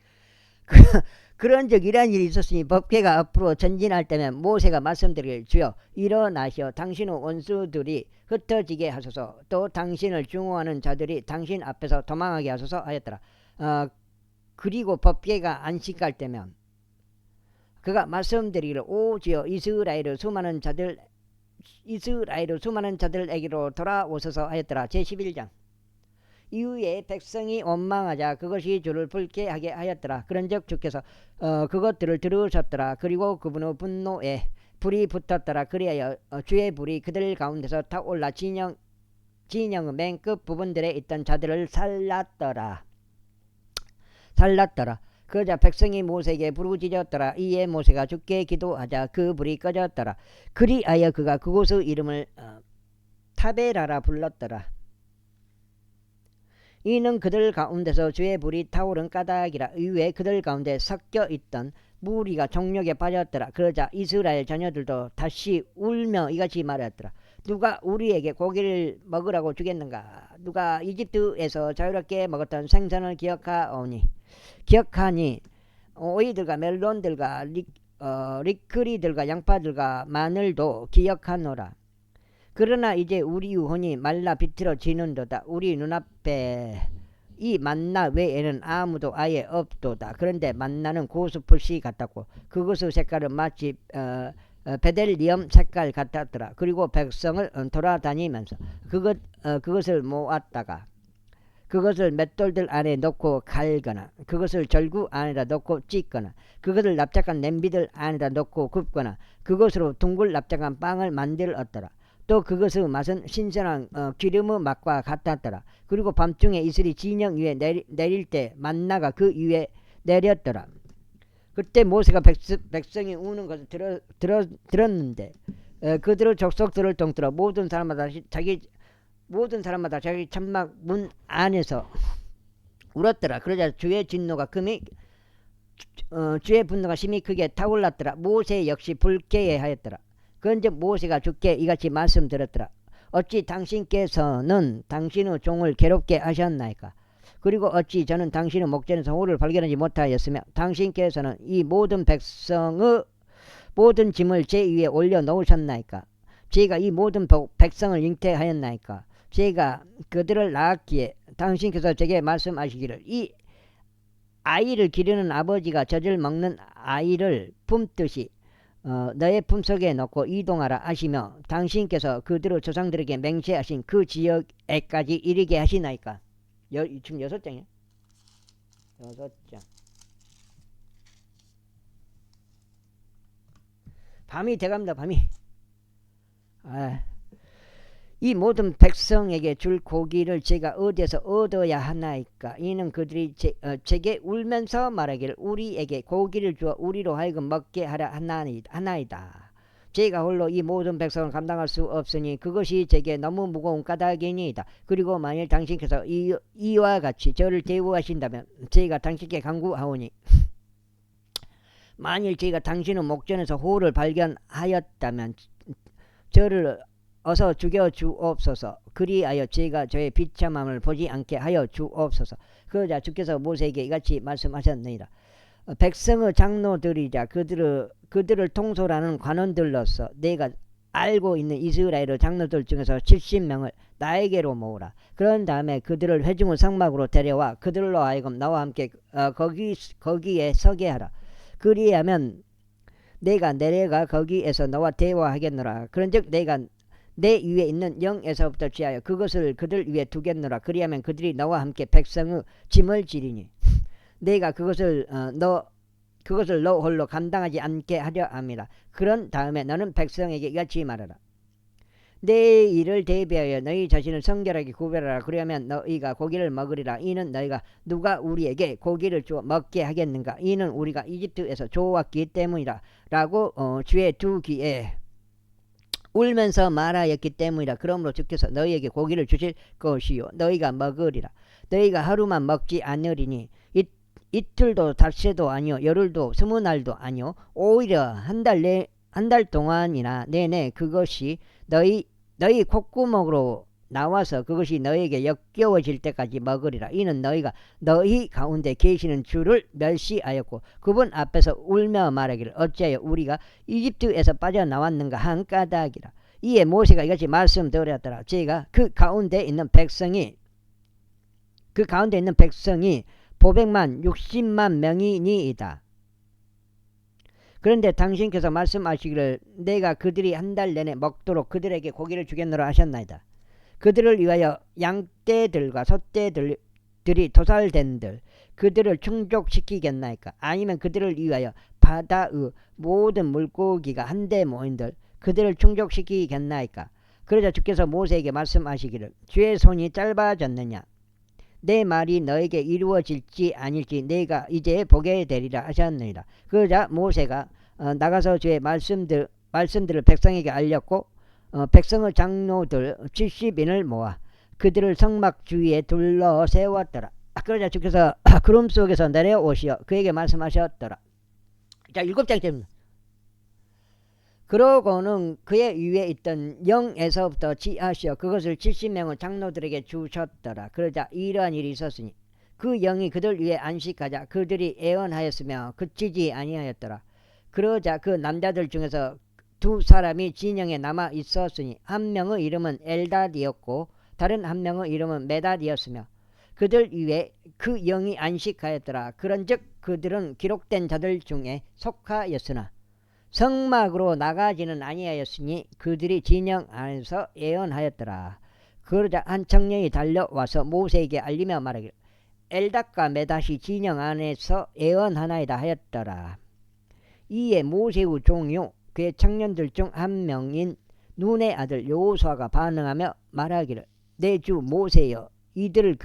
그런 적 이런 일이 있었으니 법궤가 앞으로 전진할 때면 모세가 말씀드릴 주여 일어나시어 당신의 원수들이 흩어지게 하소서 또 당신을 증오하는 자들이 당신 앞에서 도망하게 하소서 하였더라. 그리고 법궤가 안식할 때면 그가 말씀드리기를 오지어 이스라엘의 수많은 자들에게로 돌아오소서 하였더라. 제11장. 이후에 백성이 원망하자 그것이 주를 불쾌하게 하였더라. 그런즉 주께서 그것들을 들으셨더라. 그리고 그분의 분노에 불이 붙었더라. 그리하여 주의 불이 그들 가운데서 타올라 진영의 맨 끝 부분들에 있던 자들을 살랐더라. 그러자 백성이 모세에게 부르짖었더라. 이에 모세가 주께 기도하자 그 불이 꺼졌더라. 그리하여 그가 그곳의 이름을 타베라라 불렀더라. 이는 그들 가운데서 주의 불이 타오른 까닭이라. 이후에 그들 가운데 섞여 있던 무리가 정욕에 빠졌더라. 그러자 이스라엘 자녀들도 다시 울며 이같이 말하였더라. 누가 우리에게 고기를 먹으라고 주겠는가? 누가 이집트에서 자유롭게 먹었던 생선을 기억하니 오이들과 멜론들과 리크리들과 양파들과 마늘도 기억하노라. 그러나 이제 우리 유혼이 말라 비틀어지는도다. 우리 눈앞에 이 만나 외에는 아무도 아예 없도다. 그런데 만나는 고수풀씨 같았고 그것의 색깔은 마치 베델리엄 색깔 같았더라. 그리고 백성을 돌아다니면서 그것을 모았다가 그것을 맷돌들 안에 넣고 갈거나 그것을 절구 안에다 넣고 찢거나 그것을 납작한 냄비들 안에다 넣고 굽거나 그것으로 둥글 납작한 빵을 만들었더라. 또 그것의 맛은 신선한 기름의 맛과 같았더라. 그리고 밤중에 이슬이 진영 위에 내릴 때 만나가 그 위에 내렸더라. 그때 모세가 백성이 우는 것을 들었는데 그들의 족속들을 통틀어 모든 사람마다 자기 천막 문 안에서 울었더라. 그러자 주의 분노가 심히 크게 타올랐더라. 모세 역시 불쾌해 하였더라. 그런즉 모세가 주께 이같이 말씀드렸더라. 어찌 당신께서는 당신의 종을 괴롭게 하셨나이까? 그리고 어찌 저는 당신의 목전에서 호를 발견하지 못하였으며 당신께서는 이 모든 백성의 모든 짐을 제 위에 올려놓으셨나이까? 제가 이 모든 백성을 잉태하였나이까? 제가 그들을 낳았기에 당신께서 제게 말씀하시기를 이 아이를 기르는 아버지가 젖을 먹는 아이를 품듯이 너의 품속에 넣고 이동하라 하시며 당신께서 그들의 조상들에게 맹세하신 그 지역에까지 이르게 하시나이까? 지금 6장이야? 6장. 밤이 돼갑니다. 밤이. 이 모든 백성에게 줄 고기를 제가 어디에서 얻어야 하나이까? 이는 그들이 제게 울면서 말하기를 우리에게 고기를 주어 우리로 하여금 먹게 하라 하나이다. 제가 홀로 이 모든 백성을 감당할 수 없으니 그것이 제게 너무 무거운 까닭이니이다. 그리고 만일 당신께서 이와 같이 저를 대우하신다면 제가 당신께 간구하오니 만일 제가 당신의 목전에서 호를 발견하였다면 저를 어서 죽여 주옵소서. 그리하여 제가 저의 비참함을 보지 않게 하여 주옵소서. 그러자 주께서 모세에게 이같이 말씀하셨느니라. 백성의 장로들이자 그들을 통솔하는 관원들로서 내가 알고 있는 이스라엘의 장로들 중에서 70명을 나에게로 모으라. 그런 다음에 그들을 회중의 성막으로 데려와 그들로 하여금 나와 함께 거기에 서게 하라. 그리하면 내가 내려가 거기에서 너와 대화하겠노라. 그런즉 내가 내 위에 있는 영에서부터 취하여 그것을 그들 위에 두겠노라. 그리하면 그들이 너와 함께 백성의 짐을 지리니 내가 그것을 너 홀로 감당하지 않게 하려 함이라. 그런 다음에 너는 백성에게 이같이 말하라. 내 일을 대비하여 너희 자신을 성결하게 구별하라. 그러면 너희가 고기를 먹으리라. 이는 너희가 누가 우리에게 고기를 주어 먹게 하겠는가? 이는 우리가 이집트에서 좋았기 때문이라. 라고 주의 두 귀에 울면서 말하였기 때문이라. 그러므로 주께서 너희에게 고기를 주실 것이요 너희가 먹으리라. 너희가 하루만 먹지 않으리니 이틀도 닷새도 아니요 열흘도 20날도 아니요 오히려 한 달 동안이나 내내 그것이 너희 콧구멍으로 나와서 그것이 너에게 역겨워질 때까지 먹으리라. 이는 너희가 너희 가운데 계시는 주를 멸시하였고 그분 앞에서 울며 말하기를 어찌하여 우리가 이집트에서 빠져나왔는가 한 까닭이라. 이에 모세가 이같이 말씀드렸더라. 제가 그 가운데 있는 백성이 보백만 60만 명이니이다. 그런데 당신께서 말씀하시기를 내가 그들이 한 달 내내 먹도록 그들에게 고기를 주겠노라 하셨나이다. 그들을 위하여 양떼들과 소떼들이 도살된들 그들을 충족시키겠나이까? 아니면 그들을 위하여 바다의 모든 물고기가 한데 모인들 그들을 충족시키겠나이까? 그러자 주께서 모세에게 말씀하시기를 주의 손이 짧아졌느냐? 내 말이 너에게 이루어질지 아닐지 내가 이제 보게 되리라 하셨느니라. 그러자 모세가 나가서 주의 말씀들을 백성에게 알렸고 백성의 장로들 70인을 모아 그들을 성막 주위에 둘러 세웠더라. 그러자 주께서 구름 속에서 내려오시어 그에게 말씀하셨더라. 자, 7장째입니다. 그러고는 그의 위에 있던 영에서부터 지하시어 그것을 70명의 장로들에게 주셨더라. 그러자 이러한 일이 있었으니 그 영이 그들 위에 안식하자 그들이 애언하였으며 그치지 아니하였더라. 그러자 그 남자들 중에서 2사람이 진영에 남아 있었으니 한 명의 이름은 엘닷이었고 다른 한 명의 이름은 메닷이었으며 그들 위에 그 영이 안식하였더라. 그런즉 그들은 기록된 자들 중에 속하였으나 성막으로 나가지는 아니하였으니 그들이 진영 안에서 예언하였더라. 그러자 한 청년이 달려와서 모세에게 알리며 말하기를 엘닷과 메닷이 진영 안에서 예언하나이다 하였더라. 이에 모세의 종요 그의 청년들 중 한 명인 눈의 아들 여호수아가 반응하며 말하기를 내 주 모세여 이들을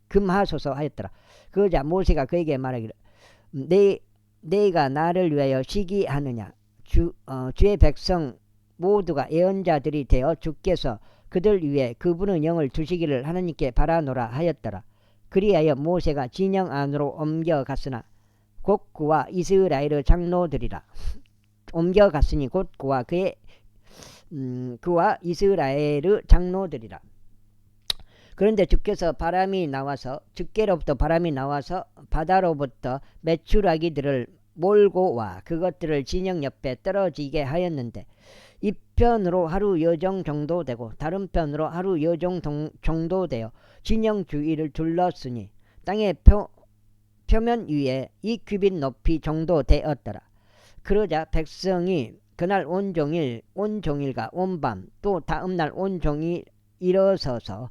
금하소서 하였더라. 그러자 모세가 그에게 말하기를 내가 나를 위하여 시기하느냐? 주의 백성 모두가 예언자들이 되어 주께서 그들 위에 그분의 영을 두시기를 하나님께 바라노라 하였더라. 그리하여 모세가 진영 안으로 옮겨갔으나 곧 그와 이스라엘의 장로들이라. 옮겨갔으니 곧 그와 이스라엘의 장로들이라. 그런데 주께로부터 바람이 나와서 바다로부터 메추라기들을 몰고 와 그것들을 진영 옆에 떨어지게 하였는데 이편으로 하루 여정 정도 되고 다른 편으로 하루 여정 정도 되어 진영 주위를 둘렀으니 땅의 표면 위에 2규빗 높이 정도 되었더라. 그러자 백성이 그날 온종일과 온밤 또 다음날 온종일 일어서서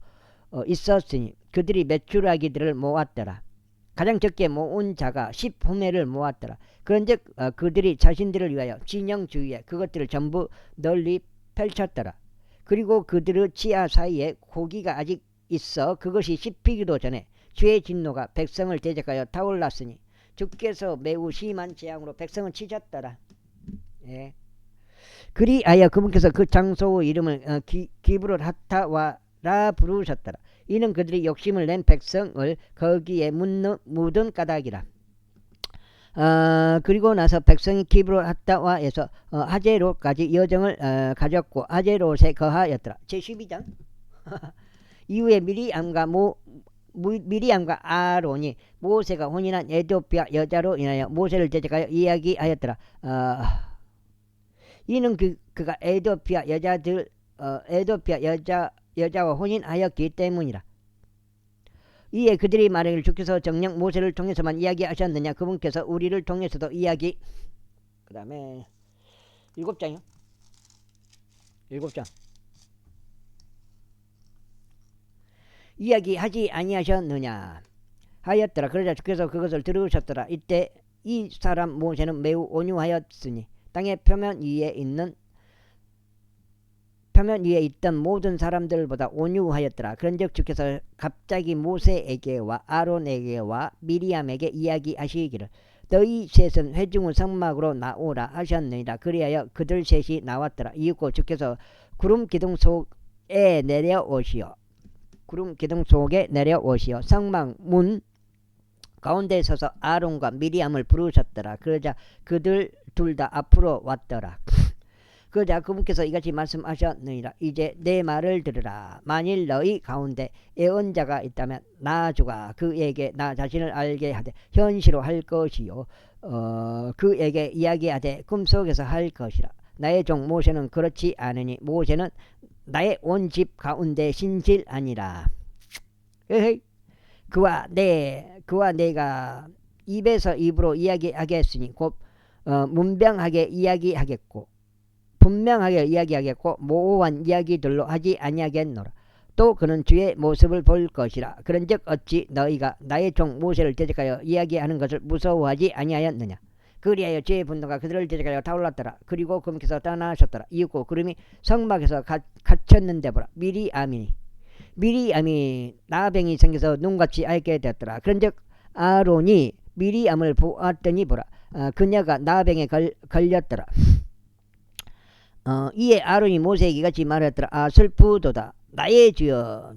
있었으니 그들이 메추라기들을 모았더라. 가장 적게 모은 자가 10호매를 모았더라. 그런즉 그들이 자신들을 위하여 진영 주위에 그것들을 전부 널리 펼쳤더라. 그리고 그들의 치아 사이에 고기가 아직 있어 그것이 씹히기도 전에 주의 진노가 백성을 대적하여 타올랐으니 주께서 매우 심한 재앙으로 백성을 치셨더라. 예. 그리하여 그분께서 그 장소의 이름을 기브롯 하타와라 부르셨더라. 이는 그들이 욕심을 낸 백성을 거기에 묻은 까닭이라. 그리고 나서 백성이 기브롯 하타와에서 하제롯까지 여정을 가졌고 하제롯에 거하였더라. 제12장 이후에 미리암과 아론이 모세가 혼인한 에티오피아 여자로 인하여 모세를 대적하여 이야기하였더라. 이는 그가 에티오피아 여자와 혼인하였기 때문이라. 이에 그들이 말하기를 주께서 정녕 모세를 통해서만 이야기하셨느냐? 그분께서 우리를 통해서도 그 다음에 7장이요. 7장 이야기하지 아니하셨느냐 하였더라. 그러자 주께서 그것을 들으셨더라. 이때 이 사람 모세는 매우 온유하였으니 땅의 표면 위에 있던 모든 사람들보다 온유하였더라. 그런즉 주께서 갑자기 모세에게와 아론에게와 미리암에게 이야기하시기를 너희 셋은 회중의 성막으로 나오라 하셨느니라. 그리하여 그들 셋이 나왔더라. 이윽고 주께서 구름 기둥 속에 내려오시어 성막 문 가운데 서서 아론과 미리암을 부르셨더라. 그러자 그들 둘 다 앞으로 왔더라. 그러자 그분께서 이같이 말씀하셨느니라. 이제 내 말을 들으라. 만일 너희 가운데 애언자가 있다면 나주가 그에게 나 자신을 알게 하되 현시로 할 것이요 그에게 이야기하되 꿈속에서 할 것이라. 나의 종 모세는 그렇지 않으니 모세는 나의 온 집 가운데 신실하니라. 에헤이. 그와 내가 입에서 입으로 이야기하겠으니 곧 문병하게 이야기하겠고 분명하게 이야기하겠고 모호한 이야기들로 하지 아니하겠노라. 또 그는 주의 모습을 볼 것이라. 그런즉 어찌 너희가 나의 종 모세를 대적하여 이야기하는 것을 무서워하지 아니하였느냐. 그리하여 주의 분노가 그들을 대적하여 타올랐더라. 그리고 그분께서 떠나셨더라. 이윽고 구름이 성막에서 갇혔는데 보라. 미리암이 나병이 생겨서 눈같이 알게 되었더라. 그런즉 아론이 미리암을 보았더니 보라. 그녀가 나병에 걸렸더라. 이에 아론이 모세에게 같이 말했더라. 슬프도다. 나의 주여,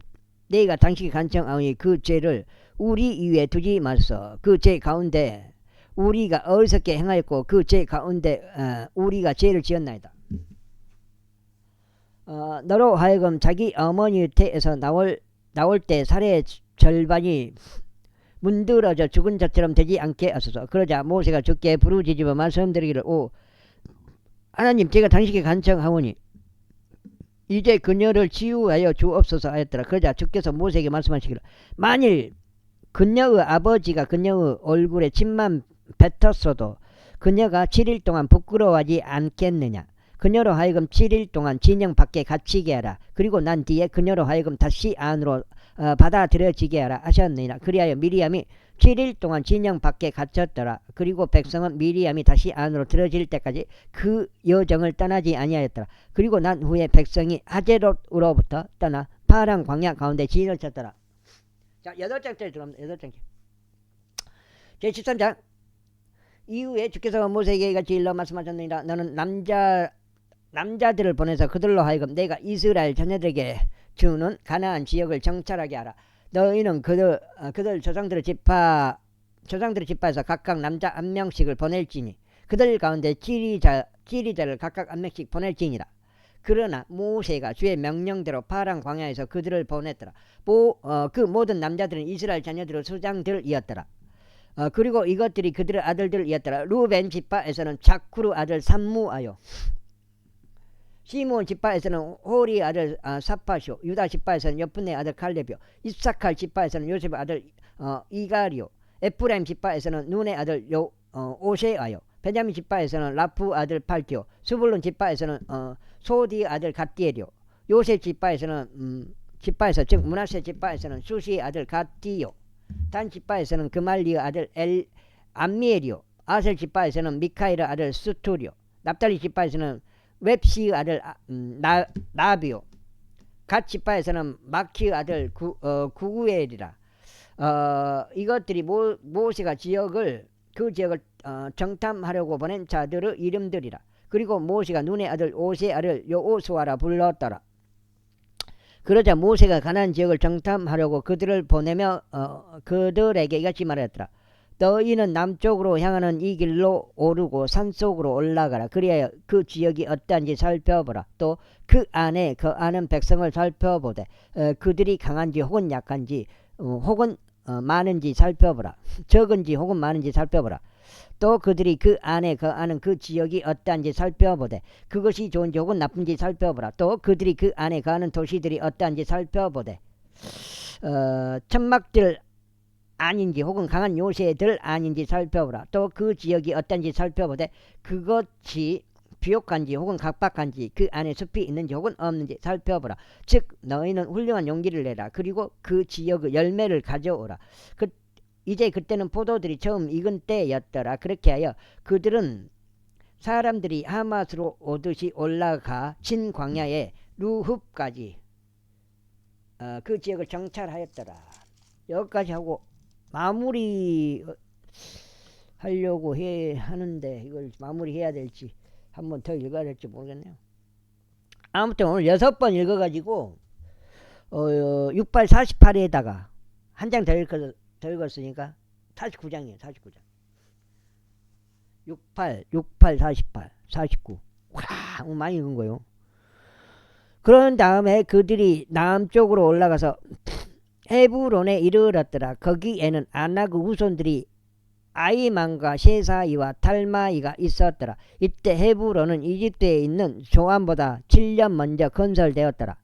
내가 당신이 간청하오니 그 죄를 우리 위에 두지 마소서. 그 죄 가운데 우리가 어리석게 행하였고 그 죄 가운데 우리가 죄를 지었나이다. 너로 하여금 자기 어머니 태에서 나올 때 살의 절반이 문드러져 죽은 자처럼 되지 않게 하소서. 그러자 모세가 주께 부르짖으며 말씀드리기를 하나님, 제가 당신께 간청하오니 이제 그녀를 치유하여 주옵소서 하였더라. 그러자 주께서 모세에게 말씀하시기를 만일 그녀의 아버지가 그녀의 얼굴에 침만 뱉었어도 그녀가 7일 동안 부끄러워하지 않겠느냐. 그녀로 하여금 7일 동안 진영 밖에 갇히게 하라. 그리고 난 뒤에 그녀로 하여금 다시 안으로 받아들여지게 하라 하셨느니라. 그리하여 미리암이 7일 동안 진영 밖에 갇혔더라. 그리고 백성은 미리암이 다시 안으로 들어질 때까지 그 여정을 떠나지 아니하였더라. 그리고 난 후에 백성이 하제롯으로부터 떠나 파란 광야 가운데 진을 쳤더라. 자, 8장짜리 들어갑니다. 8장짜리. 제13장. 이후에 주께서 모세에게 같이 일러 말씀하셨느니라. 너는 남자들을 보내서 그들로 하여금 내가 이스라엘 자녀들에게 주는 가나안 지역을 정찰하게 하라. 너희는 그들 조상들의 지파에서 각각 남자 한 명씩을 보낼지니 그들 가운데 지리자를 각각 한 명씩 보낼지니라. 그러나 모세가 주의 명령대로 파란 광야에서 그들을 보냈더라. 그 모든 남자들은 이스라엘 자녀들의 수장들이었더라. 그리고 이것들이 그들의 아들들이었더라. 루벤 지파에서는 자쿠르 아들 삼무아요. 시몬 지파에서는 호리 아들 사파쇼. 유다 지파에서는 여분의 아들 칼렙이요. 이사칼 지파에서는 요셉의 아들 이가리요. 에프라임 지파에서는 눈의 아들 오세아요. 베냐민 지파에서는 라프 아들 팔티요. 스불론 지파에서는 소디 아들 갓디엘이요. 요셉 지파에서는 즉 문하세 지파에서는 수시 아들 갓디요. 단 지파에서는 그말리 아들 암미엘이요. 아셀 지파에서는 미카엘 아들 수투리요. 납달리 지파에서는 웹시 아들 나비요. 갓 지파에서는 마키 아들 구구엘이라. 이것들이 모세가 그 지역을 정탐하려고 보낸 자들의 이름들이라. 그리고 모세가 눈의 아들 오세아를 여호수아라 불렀더라. 그러자 모세가 가나안 지역을 정탐하려고 그들을 보내며 그들에게 이같이 말했더라. 너희는 남쪽으로 향하는 이 길로 오르고 산속으로 올라가라. 그리하여 그 지역이 어떠한지 살펴보라. 또 그 안에 거하는 백성을 살펴보되 그들이 강한지 혹은 약한지 혹은 많은지 살펴보라. 적은지 혹은 많은지 살펴보라. 또 그들이 그 안에 거하는 그 지역이 어떠한지 살펴보되 그것이 좋은지 혹은 나쁜지 살펴보라. 또 그들이 그 안에 거하는 도시들이 어떠한지 살펴보되 천막들 아닌지 혹은 강한 요새들 아닌지 살펴보라. 또 그 지역이 어떤지 살펴보되 그것이 비옥한지 혹은 각박한지 그 안에 숲이 있는지 혹은 없는지 살펴보라. 즉 너희는 훌륭한 용기를 내라. 그리고 그 지역의 열매를 가져오라. 이제 그때는 포도들이 처음 익은 때였더라. 그렇게 하여 그들은 사람들이 하맛으로 오듯이 올라가 진 광야의 루흡까지 그 지역을 정찰하였더라. 여기까지 하고 마무리 하려고 하는데 이걸 마무리해야 될지 한 번 더 읽어야 될지 모르겠네요. 아무튼 오늘 6번 읽어가지고 68, 48에다가 한 장 더 읽었으니까 49장이에요. 49장. 68, 48, 49. 많이 읽은 거예요. 그런 다음에 그들이 남쪽으로 올라가서 헤브론에 이르렀더라. 거기에는 아낙의 후손들이 아이만과 셰사이와 탈마이가 있었더라. 이때 헤브론은 이집트에 있는 조안보다 7년 먼저 건설되었더라.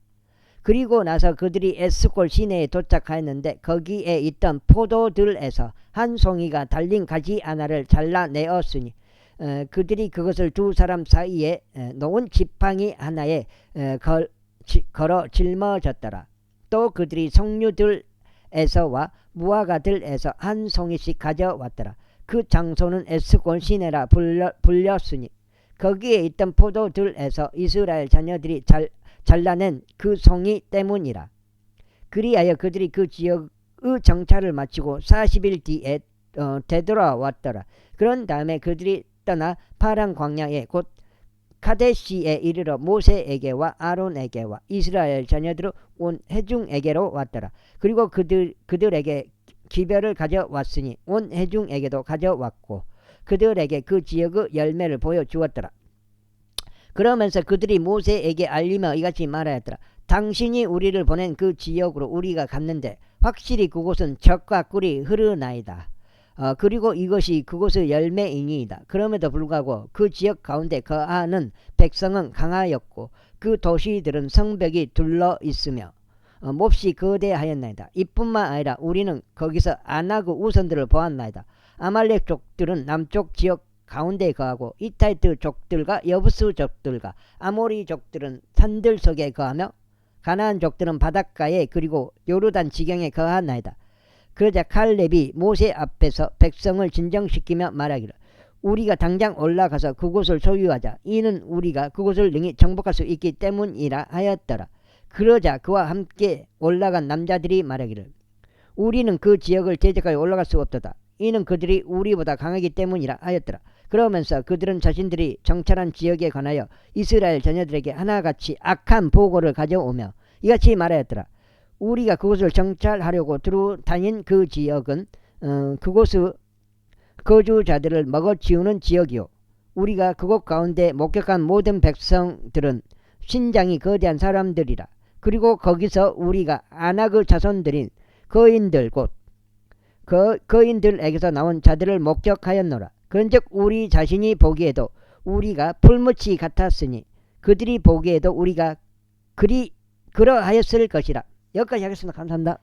그리고 나서 그들이 에스콜 시내에 도착하였는데 거기에 있던 포도들에서 한 송이가 달린 가지 하나를 잘라내었으니 그들이 그것을 두 사람 사이에 놓은 지팡이 하나에 걸어 짊어졌더라. 또 그들이 성류들에서와 무화과들에서 한 송이씩 가져왔더라. 그 장소는 에스콜 시내라 불렸으니 거기에 있던 포도들에서 이스라엘 자녀들이 잘라낸 그 송이 때문이라. 그리하여 그들이 그 지역의 정찰을 마치고 40일 뒤에 되돌아왔더라. 그런 다음에 그들이 떠나 파란 광야에 곧 카데시에 이르러 모세에게와 아론에게와 이스라엘 자녀들 온 회중에게로 왔더라. 그리고 그들에게 기별을 가져왔으니 온 회중에게도 가져왔고 그들에게 그 지역의 열매를 보여주었더라. 그러면서 그들이 모세에게 알리며 이같이 말하였더라. 당신이 우리를 보낸 그 지역으로 우리가 갔는데 확실히 그곳은 젖과 꿀이 흐르나이다. 그리고 이것이 그곳의 열매이니이다. 그럼에도 불구하고 그 지역 가운데 거하는 백성은 강하였고 그 도시들은 성벽이 둘러 있으며 몹시 거대하였나이다. 이뿐만 아니라 우리는 거기서 아낙의 우선들을 보았나이다. 아말렉 족들은 남쪽 지역 가운데 거하고 이타이트 족들과 여부스 족들과 아모리 족들은 산들 속에 거하며 가나안 족들은 바닷가에 그리고 요르단 지경에 거하나이다. 그러자 칼렙이 모세 앞에서 백성을 진정시키며 말하기를 우리가 당장 올라가서 그곳을 소유하자. 이는 우리가 그곳을 능히 정복할 수 있기 때문이라 하였더라. 그러자 그와 함께 올라간 남자들이 말하기를 우리는 그 지역을 대적하여 올라갈 수 없도다. 이는 그들이 우리보다 강하기 때문이라 하였더라. 그러면서 그들은 자신들이 정찰한 지역에 관하여 이스라엘 자녀들에게 하나같이 악한 보고를 가져오며 이같이 말하였더라. 우리가 그곳을 정찰하려고 두루다닌 그 지역은 그곳의 거주자들을 먹어치우는 지역이요. 우리가 그곳 가운데 목격한 모든 백성들은 신장이 거대한 사람들이라. 그리고 거기서 우리가 아낙의 자손들인 거인들 곧 거인들에게서 나온 자들을 목격하였노라. 그런즉 우리 자신이 보기에도 우리가 풀무치 같았으니 그들이 보기에도 우리가 그러하였을 것이라. 여기까지 하겠습니다. 감사합니다.